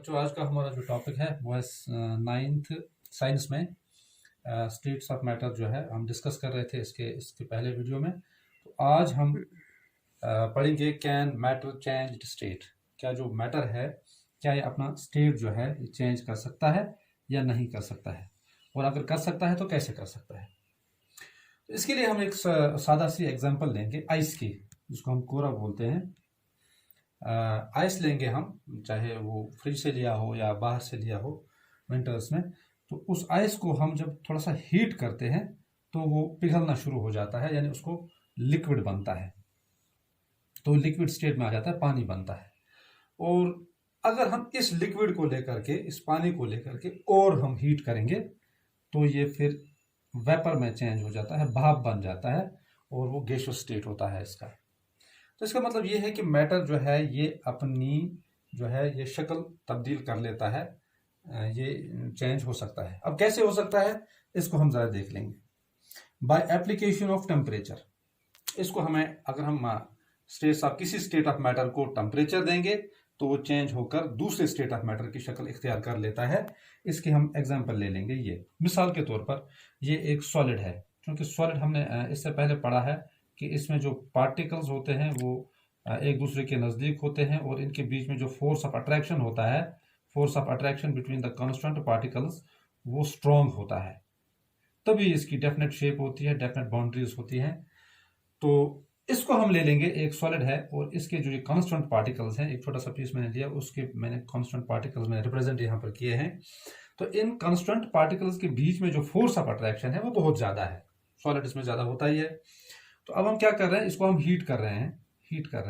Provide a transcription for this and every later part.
बच्चों आज का हमारा जो टॉपिक है वो है नाइन्थ साइंस में स्टेट्स ऑफ मैटर जो है हम डिस्कस कर रहे थे इसके पहले वीडियो में। तो आज हम पढ़ेंगे कैन मैटर चेंज स्टेट। क्या जो मैटर है क्या ये अपना स्टेट जो है ये चेंज कर सकता है या नहीं कर सकता है, और अगर कर सकता है तो कैसे कर सकता है। तो इसके लिए हम एक सादा सी एग्जांपल लेंगे आइस की, जिसको हम कोरा बोलते हैं। आइस लेंगे हम, चाहे वो फ्रिज से लिया हो या बाहर से लिया हो विंटर्स में। तो उस आइस को हम जब थोड़ा सा हीट करते हैं तो वो पिघलना शुरू हो जाता है, यानी उसको लिक्विड बनता है, तो लिक्विड स्टेट में आ जाता है, पानी बनता है। और अगर हम इस लिक्विड को लेकर के, इस पानी को लेकर के और हम हीट करेंगे तो ये फिर वेपर में चेंज हो जाता है, भाप बन जाता है, और वो गैसियस स्टेट होता है इसका। तो इसका मतलब ये है कि मैटर जो है ये अपनी जो है ये शक्ल तब्दील कर लेता है, ये चेंज हो सकता है। अब कैसे हो सकता है इसको हम ज़रा देख लेंगे। बाय एप्लीकेशन ऑफ टेम्परेचर, इसको हमें अगर हम स्टेट्स ऑफ किसी स्टेट ऑफ मैटर को टेम्परेचर देंगे तो वो चेंज होकर दूसरे स्टेट ऑफ मैटर की शक्ल इख्तियार कर लेता है। इसके हम एग्जाम्पल ले लेंगे। ये मिसाल के तौर पर ये एक सॉलिड है, क्योंकि सॉलिड हमने इससे पहले पढ़ा है कि इसमें जो पार्टिकल्स होते हैं वो एक दूसरे के नज़दीक होते हैं, और इनके बीच में जो फोर्स ऑफ अट्रैक्शन होता है, force of attraction between the constant particles, वो स्ट्रॉन्ग होता है, तभी इसकी डेफिनेट शेप होती है, डेफिनेट बाउंड्रीज होती हैं। तो इसको हम ले लेंगे, एक सॉलिड है और इसके जो ये कांस्टेंट पार्टिकल्स हैं, एक छोटा सा पीस मैंने लिया, उसके मैंने कांस्टेंट पार्टिकल्स मैंने रिप्रेजेंट यहाँ पर किए हैं। तो इन कांस्टेंट पार्टिकल्स के बीच में जो फोर्स ऑफ अट्रैक्शन है वो बहुत ज़्यादा है, सॉलिड इसमें ज़्यादा होता ही है। तो अब हम क्या कर रहे हैं, इसको हम हीट कर रहे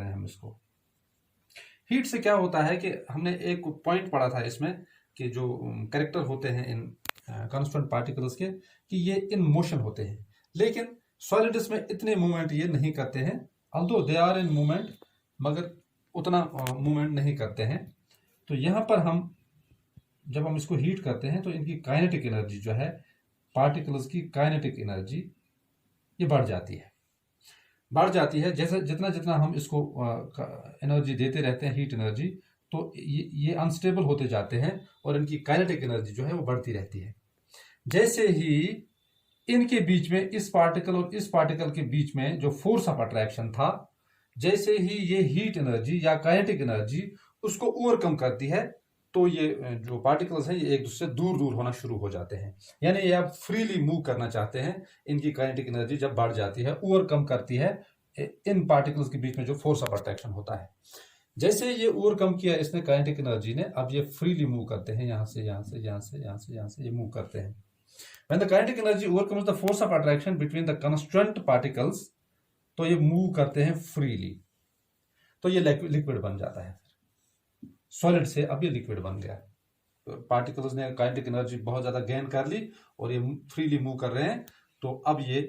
हैं हम इसको। हीट से क्या होता है कि हमने एक पॉइंट पढ़ा था इसमें कि जो कैरेक्टर होते हैं इन कांस्टेंट पार्टिकल्स के, कि ये इन मोशन होते हैं, लेकिन सॉलिड्स में इतने मूवमेंट ये नहीं करते हैं, although they are in movement, मगर उतना मूवमेंट नहीं करते हैं। तो यहाँ पर हम जब हम इसको हीट करते हैं तो इनकी काइनेटिक एनर्जी जो है, पार्टिकल्स की काइनेटिक एनर्जी ये बढ़ जाती है। जैसे जितना जितना हम इसको एनर्जी देते रहते हैं, हीट एनर्जी, तो ये अनस्टेबल होते जाते हैं और इनकी काइनेटिक एनर्जी जो है वो बढ़ती रहती है। जैसे ही इनके बीच में, इस पार्टिकल और इस पार्टिकल के बीच में जो फोर्स ऑफ अट्रैक्शन था, जैसे ही ये हीट एनर्जी या काइनेटिक एनर्जी उसको ओवरकम करती है, तो ये जो पार्टिकल्स हैं ये एक दूसरे से दूर दूर होना शुरू हो जाते हैं। यानी ये आप फ्रीली मूव करना चाहते हैं, इनकी काइनेटिक एनर्जी जब बढ़ जाती है, ओवरकम करती है इन पार्टिकल्स के बीच में जो फोर्स ऑफ अट्रैक्शन होता है। जैसे ये ओवरकम किया इसने काइनेटिक एनर्जी ने, अब ये फ्रीली मूव करते हैं, यहां से यहां से यहां से यहां से यहां से ये मूव करते हैं। When the kinetic energy overcomes the force of attraction between the constant particles, तो ये मूव करते हैं फ्रीली, तो ये लिक्विड बन जाता है। सॉलिड से अब ये लिक्विड बन गया, पार्टिकल्स ने काइनेटिक एनर्जी बहुत ज्यादा गेन कर ली और ये फ्रीली मूव कर रहे हैं, तो अब ये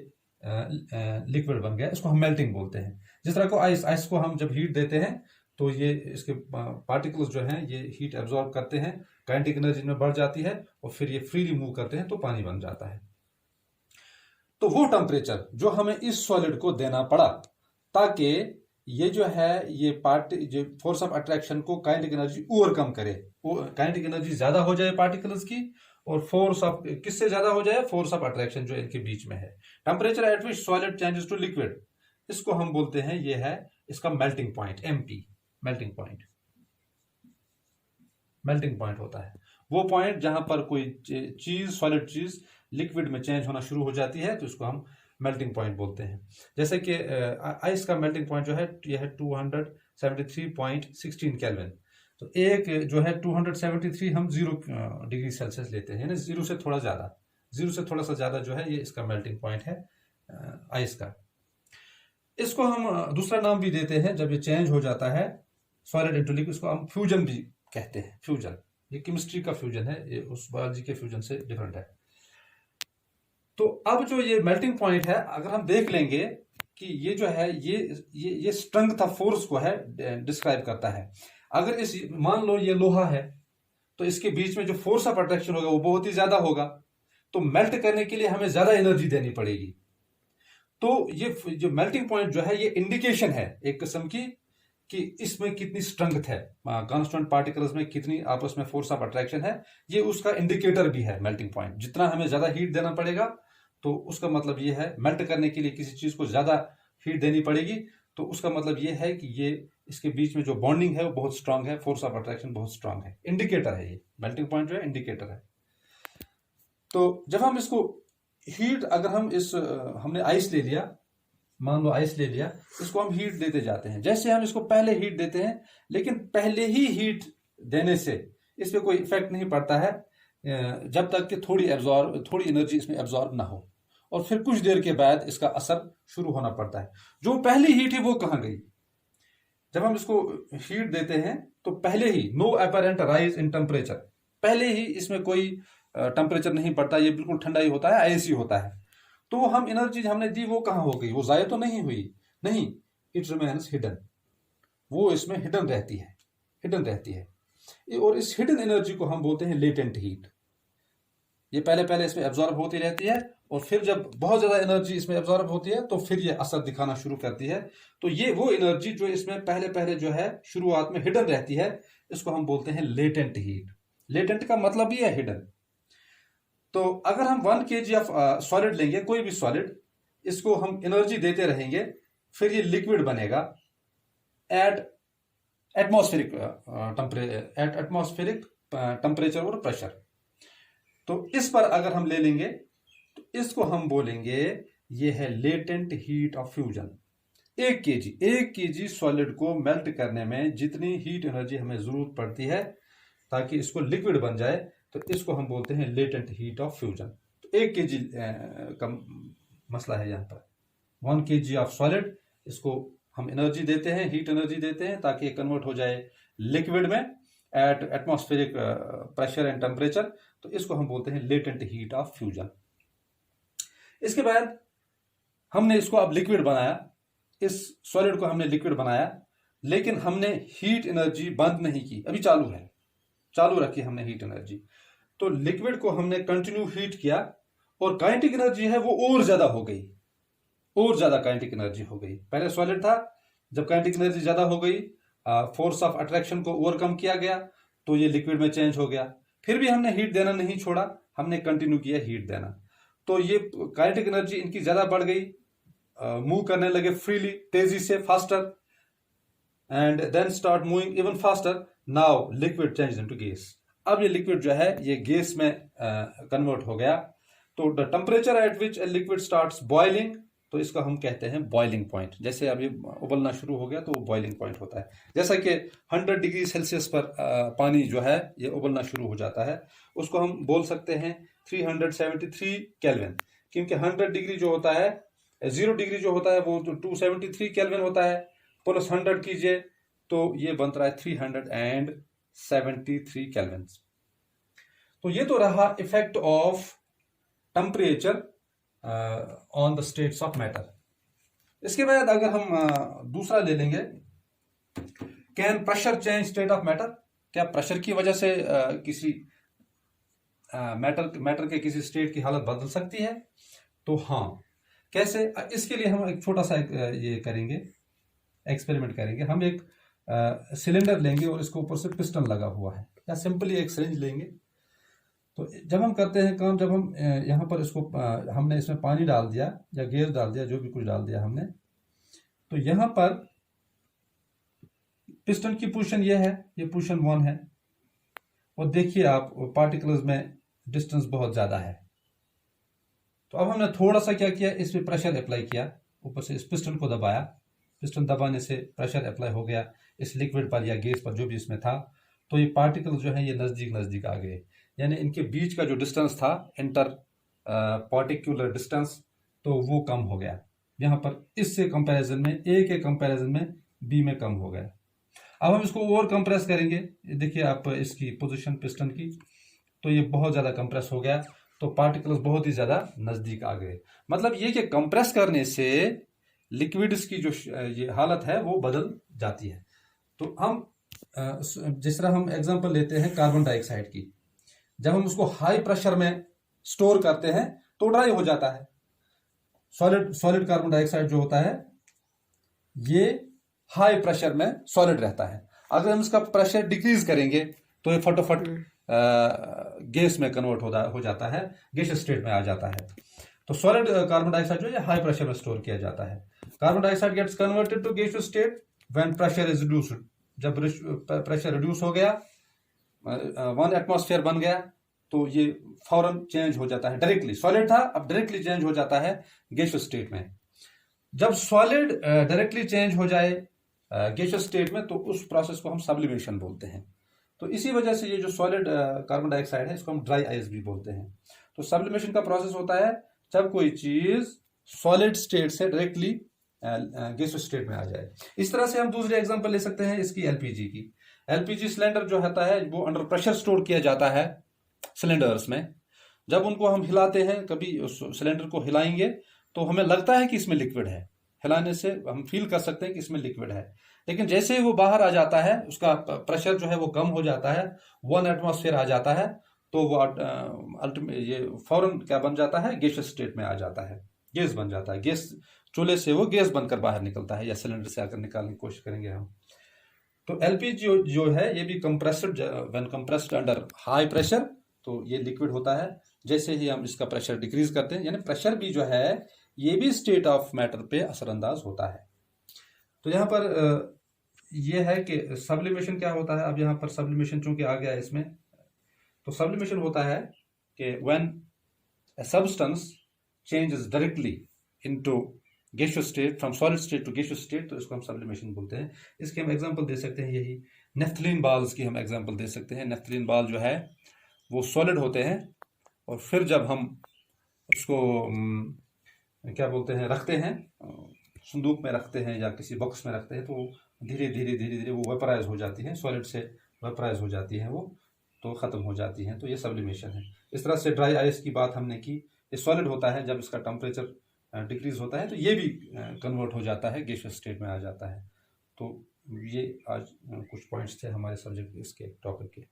लिक्विड बन गया। इसको हम मेल्टिंग बोलते हैं। जिस तरह को आइस को हम जब हीट देते हैं तो ये इसके पार्टिकल्स जो हैं ये हीट एब्जॉर्ब करते हैं, काइनेटिक एनर्जी में बढ़ जाती है और फिर ये फ्रीली मूव करते हैं, तो पानी बन जाता है। तो वो टेम्परेचर जो हमें इस सॉलिड को देना पड़ा ताकि ये जो है ये जो फोर्स ऑफ अट्रैक्शन को काइनेटिक एनर्जी ओवरकम करे, काइनेटिक एनर्जी ज्यादा हो जाए पार्टिकल्स की, और फोर्स ऑफ किससे ज्यादा हो जाए, फोर्स ऑफ अट्रैक्शन जो इनके बीच में है। Temperature at which solid changes to liquid, इसको हम बोलते हैं, ये है इसका melting point, MP, melting point होता है। वो पॉइंट जहां पर कोई चीज, सॉलिड चीज लिक्विड में चेंज होना शुरू हो जाती है, तो इसको हम मेल्टिंग पॉइंट बोलते हैं। जैसे कि आइस का मेल्टिंग पॉइंट जो है यह है 273.16 केल्विन। तो एक जो है 273 हम 0 डिग्री सेल्सियस लेते हैं, जीरो से थोड़ा सा ज्यादा जो है ये इसका मेल्टिंग पॉइंट है आइस का। इसको हम दूसरा नाम भी देते हैं, जब ये चेंज हो जाता है सॉलिड इंटू लिक्विड, इसको हम फ्यूजन भी कहते हैं। फ्यूजन ये केमिस्ट्री का फ्यूजन है, ये उस बायोलॉजी के फ्यूजन से डिफरेंट है। तो अब जो ये मेल्टिंग पॉइंट है, अगर हम देख लेंगे कि ये जो है ये स्ट्रेंथ ऑफ फोर्स को है डिस्क्राइब करता है। अगर इस, मान लो ये लोहा है, तो इसके बीच में जो फोर्स ऑफ अट्रैक्शन होगा वो बहुत ही ज्यादा होगा, तो मेल्ट करने के लिए हमें ज्यादा एनर्जी देनी पड़ेगी। तो ये जो मेल्टिंग पॉइंट जो है ये इंडिकेशन है एक किस्म की कि इसमें कितनी स्ट्रेंथ है, कांस्टेंट पार्टिकल्स में कितनी आपस में फोर्स ऑफ अट्रैक्शन है, ये उसका इंडिकेटर भी है मेल्टिंग पॉइंट। जितना हमें ज्यादा हीट देना पड़ेगा तो उसका मतलब ये है, मेल्ट करने के लिए किसी चीज को ज्यादा हीट देनी पड़ेगी तो उसका मतलब ये है कि ये इसके बीच में जो बॉन्डिंग है वो बहुत स्ट्रांग है, फोर्स ऑफ अट्रैक्शन बहुत स्ट्रांग है। इंडिकेटर है ये मेल्टिंग पॉइंट जो है, इंडिकेटर है। तो जब हम इसको हीट, अगर हम हमने आइस ले लिया, मान लो आइस ले लिया, इसको हम हीट देते जाते हैं। जैसे हम इसको पहले हीट देते हैं, लेकिन पहले ही हीट देने से इस पर कोई इफेक्ट नहीं पड़ता है जब तक कि थोड़ी एनर्जी इसमें एब्जॉर्ब ना हो, और फिर कुछ देर के बाद इसका असर शुरू होना पड़ता है। जो पहली हीट है वो कहाँ गई? जब हम इसको हीट देते हैं तो पहले ही no apparent rise in temperature, पहले ही इसमें कोई टेम्परेचर नहीं बढ़ता, ये बिल्कुल ठंडा ही होता है, आइस ही होता है। तो हम एनर्जी हमने दी वो कहाँ हो गई? वो जाया तो नहीं हुई, नहीं, इट रिमेन्स हिडन, वो इसमें हिडन रहती है, हिडन रहती है। और इस हिडन एनर्जी को हम बोलते हैं लेटेंट हीट। ये पहले पहले इसमें एब्जॉर्ब होती रहती है, और फिर जब बहुत ज्यादा एनर्जी इसमें एब्जॉर्ब होती है तो फिर ये असर दिखाना शुरू करती है। तो ये वो एनर्जी जो इसमें पहले पहले जो है शुरुआत में हिडन रहती है, इसको हम बोलते हैं लेटेंट हीट। लेटेंट का मतलब ही है हिडन। तो अगर हम 1 kg ऑफ सॉलिड लेंगे, कोई भी सॉलिड, इसको हम एनर्जी देते रहेंगे, फिर ये लिक्विड बनेगा एट एटमॉस्फेरिक टेम्परेचर और प्रेशर। तो इस पर अगर हम ले लेंगे तो इसको हम बोलेंगे ये है latent heat of fusion. 1 kg solid को मेल्ट करने में जितनी हीट एनर्जी हमें जरूरत पड़ती है ताकि इसको लिक्विड बन जाए, तो इसको हम बोलते हैं लेटेंट हीट ऑफ फ्यूजन। तो 1 kg का मसला है यहाँ पर। 1 kg ऑफ सॉलिड, इसको हम एनर्जी देते हैं, हीट एनर्जी देते हैं ताकि कन्वर्ट हो जाए लिक्विड में at atmospheric pressure and temperature. तो इसको हम बोलते हैं लेटेंट हीट ऑफ फ्यूजन। इसके बाद हमने इसको अब लिक्विड बनाया, इस सॉलिड को हमने लिक्विड बनाया, लेकिन हमने हीट एनर्जी बंद नहीं की, अभी चालू है, चालू रखी हमने हीट एनर्जी। तो लिक्विड को हमने कंटिन्यू हीट किया और काइनेटिक एनर्जी है वो और ज्यादा हो गई, और ज्यादा काइनेटिक एनर्जी हो गई। पहले सॉलिड था, जब काइनेटिक एनर्जी ज्यादा हो गई, फोर्स ऑफ अट्रैक्शन को ओवरकम किया गया, तो ये लिक्विड में चेंज हो गया। फिर भी हमने हीट देना नहीं छोड़ा, हमने कंटिन्यू किया हीट देना। तो ये काइनेटिक एनर्जी इनकी ज्यादा बढ़ गई, मूव करने लगे फ्रीली, तेजी से, faster, and then start moving even faster. Now liquid change into gas. अब ये लिक्विड जो है ये गैस में कन्वर्ट हो गया। तो the temperature at which a liquid starts boiling, तो इसको हम कहते हैं बॉइलिंग पॉइंट। जैसे अब ये उबलना शुरू हो गया तो वो बॉइलिंग पॉइंट होता है। जैसा कि 100 डिग्री सेल्सियस पर पानी जो है ये उबलना शुरू हो जाता है, उसको हम बोल सकते हैं 373 केल्विन, क्योंकि 100 डिग्री जो होता है, 0 डिग्री जो होता है वो तो 273 केल्विन होता है, प्लस 100 कीजिए तो ये बनता है 373 केल्विन। तो ये तो रहा effect of temperature on the states of matter. इसके बाद अगर हम दूसरा ले लेंगे, can pressure change state of matter? क्या प्रेशर की वजह से किसी मैटर के किसी स्टेट की हालत बदल सकती है? तो हाँ, कैसे? इसके लिए हम एक छोटा सा ये करेंगे, एक्सपेरिमेंट करेंगे। हम एक सिलेंडर लेंगे और इसके ऊपर से पिस्टन लगा हुआ है, या सिंपली एक सिरिंज लेंगे। तो जब हम करते हैं काम, जब हम यहाँ पर इसको हमने इसमें पानी डाल दिया या गैस डाल दिया, जो भी कुछ डाल दिया हमने, तो यहाँ पर पिस्टन की पोजीशन ये है, ये पोजीशन 1 है, और देखिए आप पार्टिकल्स में डिस्टेंस बहुत ज्यादा है। तो अब हमने थोड़ा सा क्या किया, इस पर प्रेशर अप्लाई किया, ऊपर से इस पिस्टन को दबाया, पिस्टन दबाने से प्रेशर अप्लाई हो गया इस लिक्विड पर या गैस पर, जो भी इसमें था। तो ये पार्टिकल्स जो है ये नजदीक नजदीक आ गए, यानी इनके बीच का जो डिस्टेंस था, इंटर पार्टिकुलर डिस्टेंस, तो वो कम हो गया। यहाँ पर इससे कंपैरिजन में, ए के कंपैरिजन में बी में कम हो गया। अब हम इसको और कंप्रेस करेंगे, देखिए आप इसकी पोजीशन पिस्टन की, तो ये बहुत ज़्यादा कंप्रेस हो गया, तो पार्टिकल्स बहुत ही ज़्यादा नज़दीक आ गए। मतलब ये कि कंप्रेस करने से लिक्विड्स की जो ये हालत है वो बदल जाती है। तो हम जिस तरह हम एग्जांपल लेते हैं कार्बन डाइऑक्साइड की, जब हम उसको हाई प्रेशर में स्टोर करते हैं तो ड्राई हो जाता है। सॉलिड कार्बन डाइऑक्साइड जो होता है ये हाई प्रेशर में सॉलिड रहता है। अगर हम इसका प्रेशर डिक्रीज करेंगे तो ये फटोफट गैस में कन्वर्ट हो जाता है, गैसियस स्टेट में आ जाता है। तो सॉलिड कार्बन डाइऑक्साइड जो है हाई प्रेशर में स्टोर किया जाता है। Carbon dioxide gets converted to gaseous state when pressure is reduced. जब प्रेशर रिड्यूस हो गया, 1 एटमॉस्फेयर बन गया, तो ये फौरन चेंज हो जाता है डायरेक्टली। सॉलिड था, अब डायरेक्टली चेंज हो जाता है गैसियस स्टेट में। जब सॉलिड डायरेक्टली चेंज हो जाए गैसियस स्टेट में, तो उस प्रोसेस को हम सब्लिमेशन बोलते हैं। तो इसी वजह से ये जो सॉलिड कार्बन डाइऑक्साइड है, इसको हम ड्राई आइस भी बोलते हैं। तो सब्लिमेशन का प्रोसेस होता है जब कोई चीज सॉलिड स्टेट से डायरेक्टली गैसियस स्टेट में आ जाए। इस तरह से हम दूसरे एग्जांपल ले सकते हैं इसकी एलपीजी की। एलपीजी सिलेंडर जो होता है वो अंडर प्रेशर स्टोर किया जाता है सिलेंडर्स में। जब उनको हम हिलाते हैं, कभी उस सिलेंडर को हिलाएंगे तो हमें लगता है कि इसमें लिक्विड है, हिलाने से हम फील कर सकते हैं कि इसमें लिक्विड है। लेकिन जैसे ही वो बाहर आ जाता है, उसका प्रेशर जो है वो कम हो जाता है, 1 एटमॉस्फेयर आ जाता है, तो वो ये फौरन क्या बन जाता है, गैसियस स्टेट में आ जाता है, गैस बन जाता है। गैस चूल्हे से वो गैस बनकर बाहर निकलता है, या सिलेंडर से आकर निकालने की कोशिश करेंगे हम। तो एलपीजी जो है ये भी compressed, when compressed under high pressure, तो ये लिक्विड होता है। जैसे ही हम इसका प्रेशर डिक्रीज करते हैं, यानी प्रेशर भी जो है ये भी स्टेट ऑफ मैटर पे असरअंदाज होता है। तो यहाँ पर ये है कि सब्लिमेशन क्या होता है। अब यहाँ पर सब्लिमेशन चूंकि आ गया है इसमें, तो सब्लिमेशन होता है कि when a substance changes directly into gaseous state, from solid state to gaseous state, तो इसको हम सब्लिमेशन बोलते हैं। इसके हम एग्जांपल दे सकते हैं, यही नेफ्थलीन बाल्स की हम एग्जांपल दे सकते हैं। नेफ्थलीन बाल जो है वो सॉलिड होते हैं, और फिर जब हम उसको क्या बोलते हैं, रखते हैं, संदूक में रखते हैं या किसी बॉक्स में रखते हैं, तो धीरे धीरे धीरे धीरे वो वेपराइज हो जाती हैं, सॉलिड से वेपराइज हो जाती हैं वो, तो ख़त्म हो जाती हैं। तो ये सब्लिमेशन है। इस तरह से ड्राई आइस की बात हमने की। ये सॉलिड होता है, जब इसका टेम्परेचर डिक्रीज होता है तो ये भी कन्वर्ट हो जाता है, गैसियस स्टेट में आ जाता है। तो ये आज कुछ पॉइंट्स थे हमारे सब्जेक्ट इसके टॉपिक के।